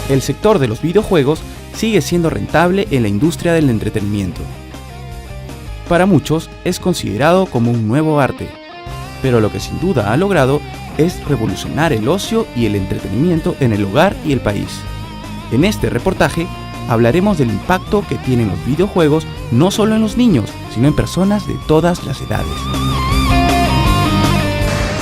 El sector de los videojuegos sigue siendo rentable en la industria del entretenimiento. Para muchos es considerado como un nuevo arte, pero lo que sin duda ha logrado es revolucionar el ocio y el entretenimiento en el hogar y el país. En este reportaje hablaremos del impacto que tienen los videojuegos no solo en los niños, sino en personas de todas las edades.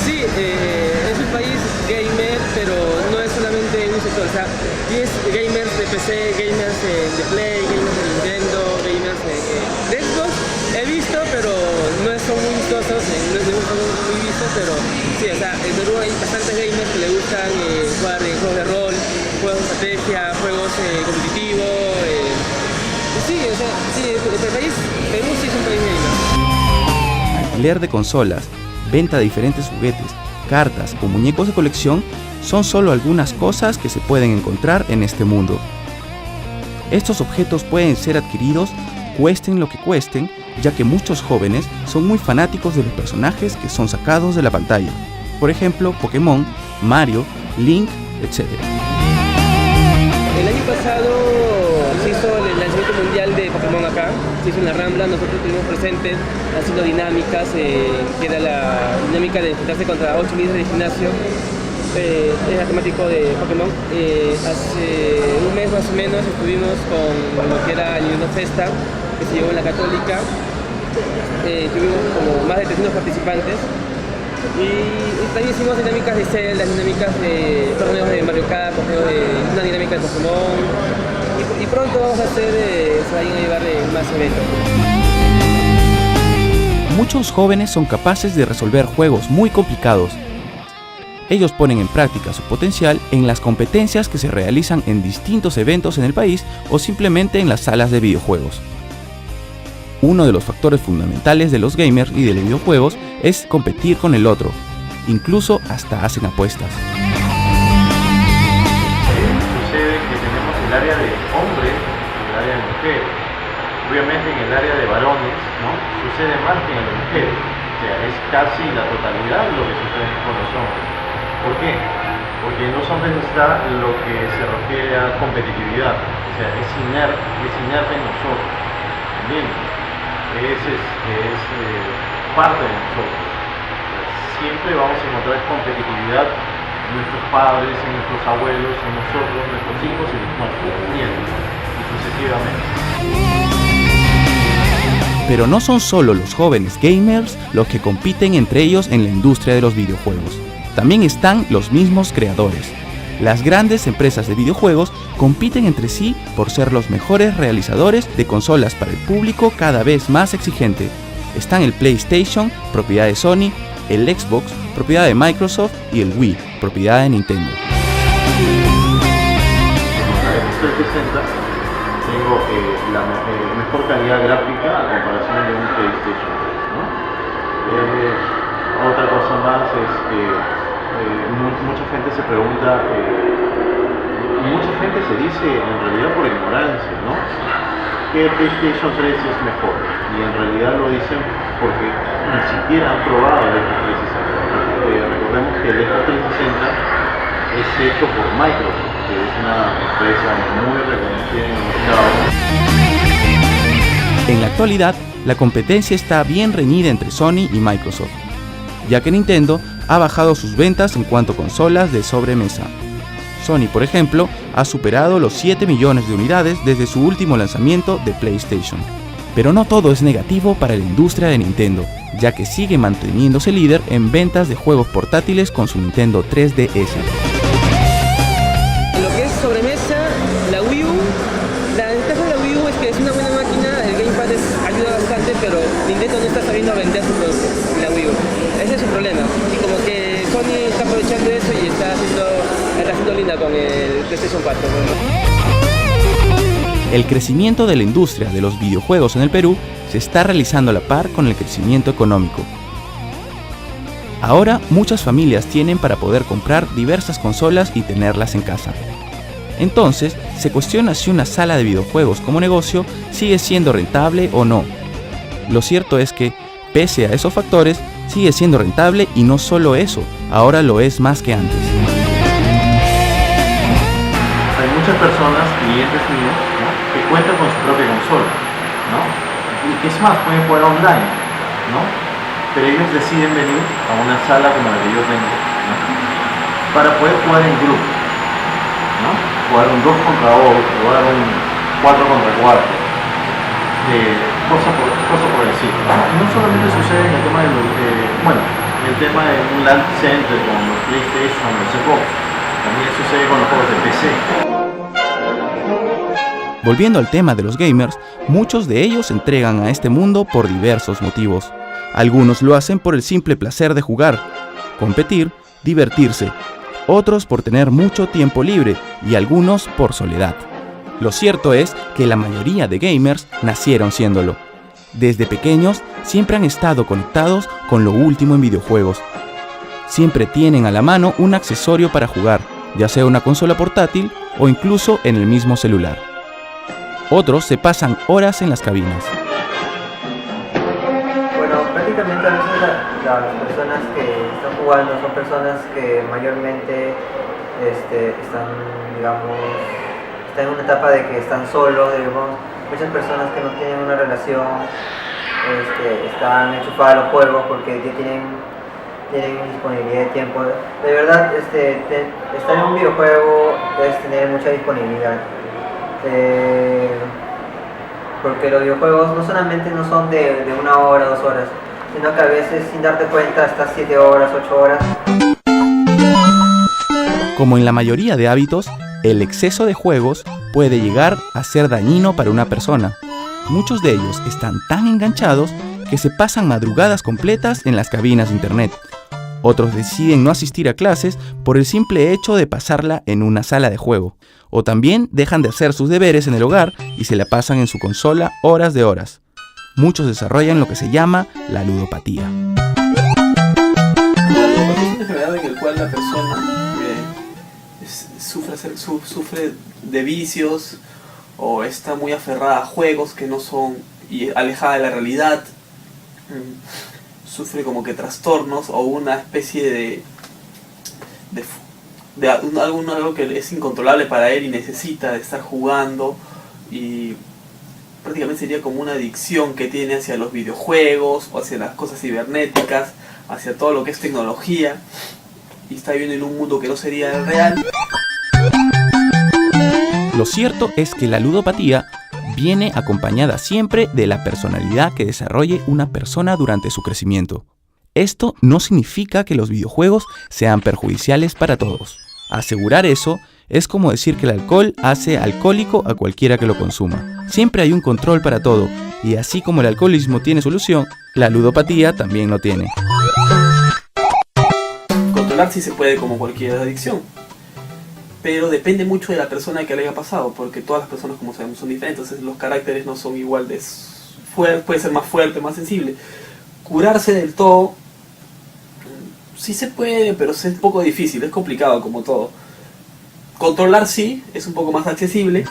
Sí, es un país gamer, pero no es solamente un sector. O sea, tienes gamers de PC, gamers de Play, gamers de Nintendo, gamers de Xbox. He visto, pero no son muy vistosos, no son muy vistos, pero sí, o sea, en Perú hay bastantes gamers que le gustan jugar juegos de rol, juegos de estrategia, juegos competitivos. Sí, o sea, sí, el país, Perú sí es un país gamer. Alquiler de consolas, venta de diferentes juguetes, cartas o muñecos de colección son solo algunas cosas que se pueden encontrar en este mundo. Estos objetos pueden ser adquiridos cuesten lo que cuesten, ya que muchos jóvenes son muy fanáticos de los personajes que son sacados de la pantalla. Por ejemplo, Pokémon, Mario, Link, etc. El año pasado se hizo el lanzamiento mundial de Pokémon acá, se hizo en la Rambla, nosotros estuvimos presentes haciendo dinámicas, que era la dinámica de enfrentarse contra 8 líderes de gimnasio. Es temático de Pokémon. Hace un mes más o menos estuvimos con lo que era el Nintendo Festa, que se llevó en la Católica. Tuvimos como más de 300 participantes. Y también hicimos dinámicas de Zelda, dinámicas de torneos de Mario Kart, una dinámica de Pokémon. Y pronto vamos a hacer, se vayan a llevar más eventos. Muchos jóvenes son capaces de resolver juegos muy complicados. Ellos ponen en práctica su potencial en las competencias que se realizan en distintos eventos en el país o simplemente en las salas de videojuegos. Uno de los factores fundamentales de los gamers y de los videojuegos es competir con el otro. Incluso hasta hacen apuestas. Sucede que tenemos el área de hombres y el área de mujeres. Obviamente en el área de varones, ¿no?, sucede más que en las mujeres. O sea, es casi la totalidad lo que sucede con los hombres. ¿Por qué? Porque en los hombres está lo que se refiere a competitividad, o sea, es inerte en nosotros, ¿entiendes? Es parte de nosotros. Siempre vamos a encontrar competitividad en nuestros padres, en nuestros abuelos, en nosotros, en nuestros hijos y nuestros nietos, y sucesivamente. Pero no son solo los jóvenes gamers los que compiten entre ellos en la industria de los videojuegos. También están los mismos creadores. Las grandes empresas de videojuegos compiten entre sí por ser los mejores realizadores de consolas para el público cada vez más exigente. Están el PlayStation, propiedad de Sony, el Xbox, propiedad de Microsoft, y el Wii, propiedad de Nintendo. En 360 tengo la mejor calidad gráfica a comparación de un PlayStation 3, ¿no? Otra cosa más es que mucha gente se pregunta, mucha gente se dice en realidad por ignorancia, ¿no?, que el PlayStation 3 es mejor, y en realidad lo dicen porque ni siquiera han probado el Xbox 360. Recordemos que el Xbox 360 es hecho por Microsoft, que es una empresa muy reconocida en el mercado. En la actualidad, la competencia está bien reñida entre Sony y Microsoft, ya que Nintendo ha bajado sus ventas en cuanto a consolas de sobremesa. Sony, por ejemplo, ha superado los 7 millones de unidades desde su último lanzamiento de PlayStation. Pero no todo es negativo para la industria de Nintendo, ya que sigue manteniéndose líder en ventas de juegos portátiles con su Nintendo 3DS. Lo que es sobremesa, la Wii U, la ventaja de la Wii U es que es una buena máquina, el Gamepad ayuda bastante, pero Nintendo no está sabiendo vender su producto, la Wii U. Ese es su problema. Y como que Sony está aprovechando eso y está haciendo linda con el PlayStation 4. El crecimiento de la industria de los videojuegos en el Perú se está realizando a la par con el crecimiento económico. Ahora muchas familias tienen para poder comprar diversas consolas y tenerlas en casa. Entonces, se cuestiona si una sala de videojuegos como negocio sigue siendo rentable o no. Lo cierto es que, pese a esos factores, sigue siendo rentable, y no solo eso, ahora lo es más que antes. Hay muchas personas, clientes míos, ¿no?, que cuentan con su propia consola, ¿no? Y que es más, pueden jugar online, ¿no? Pero ellos deciden venir a una sala como la que yo tengo, ¿no?, para poder jugar en grupo, ¿no? Jugar un 2 contra 2, jugar un 4 contra 4, cosa por el estilo. No solamente sucede en el tema de el tema de un LAN center con los PlayStation, los Xbox, también sucede con los juegos de PC. Volviendo al tema de los gamers, muchos de ellos se entregan a este mundo por diversos motivos. Algunos lo hacen por el simple placer de jugar, competir, divertirse. Otros por tener mucho tiempo libre y algunos por soledad. Lo cierto es que la mayoría de gamers nacieron siéndolo. Desde pequeños siempre han estado conectados con lo último en videojuegos. Siempre tienen a la mano un accesorio para jugar, ya sea una consola portátil o incluso en el mismo celular. Otros se pasan horas en las cabinas. Bueno, prácticamente a veces las personas que están jugando son personas que mayormente están, digamos, están en una etapa de que están solos, digamos. Muchas personas que no tienen una relación están enchufadas a los juegos porque ya tienen disponibilidad de tiempo. De verdad, estar en un videojuego es tener mucha disponibilidad. Porque los videojuegos no solamente no son de 1 hora, 2 horas, sino que a veces sin darte cuenta estás 7 horas, 8 horas. Como en la mayoría de hábitos, el exceso de juegos puede llegar a ser dañino para una persona. Muchos de ellos están tan enganchados que se pasan madrugadas completas en las cabinas de internet. Otros deciden no asistir a clases por el simple hecho de pasarla en una sala de juego. O también dejan de hacer sus deberes en el hogar y se la pasan en su consola horas de horas. Muchos desarrollan lo que se llama la ludopatía. La ludopatía es una enfermedad en la cual la persona sufre de vicios o está muy aferrada a juegos que no son y alejada de la realidad. Sufre como que trastornos o una especie de algo que es incontrolable para él y necesita de estar jugando, y prácticamente sería como una adicción que tiene hacia los videojuegos o hacia las cosas cibernéticas, hacia todo lo que es tecnología, y está viviendo en un mundo que no sería el real. Lo cierto es que la ludopatía viene acompañada siempre de la personalidad que desarrolle una persona durante su crecimiento. Esto no significa que los videojuegos sean perjudiciales para todos. Asegurar eso es como decir que el alcohol hace alcohólico a cualquiera que lo consuma. Siempre hay un control para todo, y así como el alcoholismo tiene solución, la ludopatía también lo tiene. Controlar sí se puede como cualquier adicción, pero depende mucho de la persona que le haya pasado, porque todas las personas, como sabemos, son diferentes, entonces los caracteres no son igual de fuertes, puede ser más fuerte, más sensible. Curarse del todo sí se puede, pero es un poco difícil, es complicado como todo. Controlar sí, es un poco más accesible.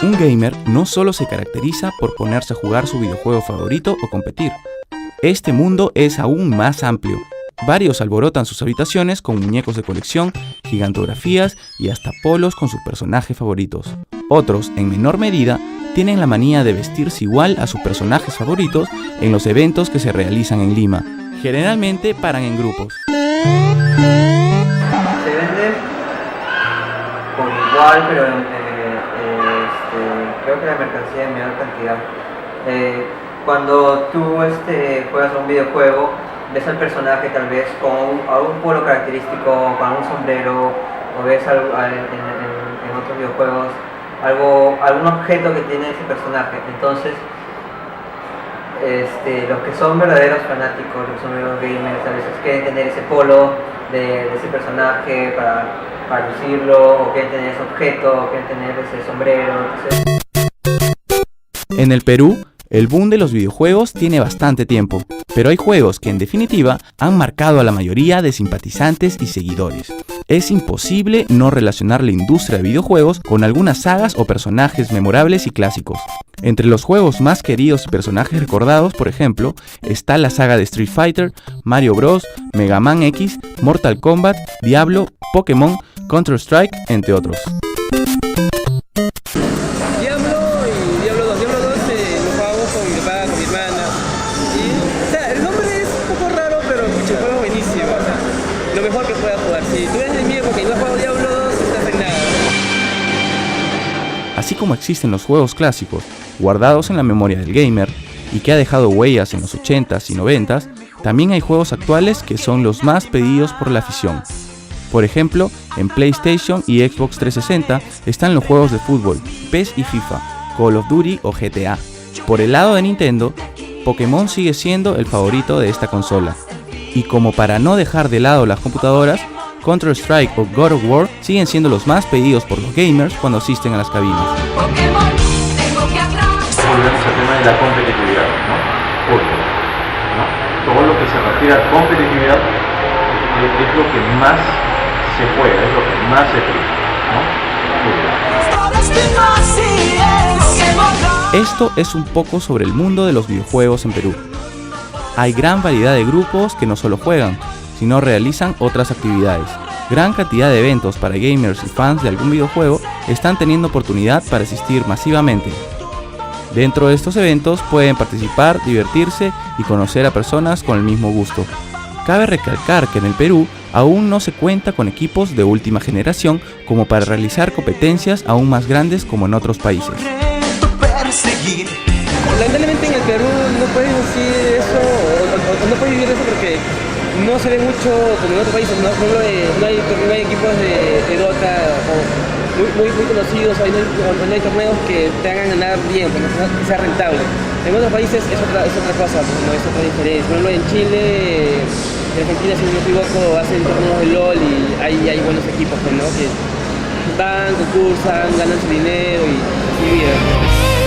Un gamer no solo se caracteriza por ponerse a jugar su videojuego favorito o competir. Este mundo es aún más amplio. Varios alborotan sus habitaciones con muñecos de colección, gigantografías y hasta polos con sus personajes favoritos. Otros, en menor medida, tienen la manía de vestirse igual a sus personajes favoritos en los eventos que se realizan en Lima. Generalmente paran en grupos. Se vende por igual, pero creo que la mercancía en menor cantidad. Cuando tú juegas a un videojuego, ves al personaje tal vez con algún polo característico, con algún sombrero, o ves en otros videojuegos algún objeto que tiene ese personaje. Entonces, los que son verdaderos fanáticos, los que son verdaderos gamers, a veces quieren tener ese polo de ese personaje para lucirlo, o quieren tener ese objeto, o quieren tener ese sombrero. En el Perú, el boom de los videojuegos tiene bastante tiempo, pero hay juegos que en definitiva han marcado a la mayoría de simpatizantes y seguidores. Es imposible no relacionar la industria de videojuegos con algunas sagas o personajes memorables y clásicos. Entre los juegos más queridos y personajes recordados, por ejemplo, está la saga de Street Fighter, Mario Bros, Mega Man X, Mortal Kombat, Diablo, Pokémon, Counter-Strike, entre otros. Diablo y Diablo 2. Diablo 2 lo jugamos con mi papá, con mi hermana. Y, o sea, el nombre es un poco raro, pero el juego es buenísimo. O sea, lo mejor que pueda jugar. Si tú eres el mío porque no has jugado Diablo 2, estás en nada. Así como existen los juegos clásicos, guardados en la memoria del gamer, y que ha dejado huellas en los 80s y 90s, también hay juegos actuales que son los más pedidos por la afición. Por ejemplo, en PlayStation y Xbox 360 están los juegos de fútbol, PES y FIFA, Call of Duty o GTA. Por el lado de Nintendo, Pokémon sigue siendo el favorito de esta consola. Y como para no dejar de lado las computadoras, Counter-Strike o God of War siguen siendo los más pedidos por los gamers cuando asisten a las cabinas. Volvemos al tema de la competitividad, ¿no? Fútbol, ¿no? Todo lo que se refiere a competitividad es lo que más se juega, es lo que más se prima, ¿no? Esto es un poco sobre el mundo de los videojuegos en Perú. Hay gran variedad de grupos que no solo juegan, sino realizan otras actividades. Gran cantidad de eventos para gamers y fans de algún videojuego están teniendo oportunidad para asistir masivamente. Dentro de estos eventos pueden participar, divertirse y conocer a personas con el mismo gusto. Cabe recalcar que en el Perú aún no se cuenta con equipos de última generación como para realizar competencias aún más grandes como en otros países. Lamentablemente en el Perú no puedes decir eso, o no puedes vivir eso porque no se ve mucho como en otros países, no hay equipos de Dota muy conocidos, no hay torneos que te hagan ganar bien, que sea rentable. En otros países es otra cosa, no es otra diferencia. Por ejemplo, en Chile, en Argentina, si no me equivoco, hacen torneos de LOL y hay buenos equipos, ¿no? Que van, concursan, ganan su dinero y viven.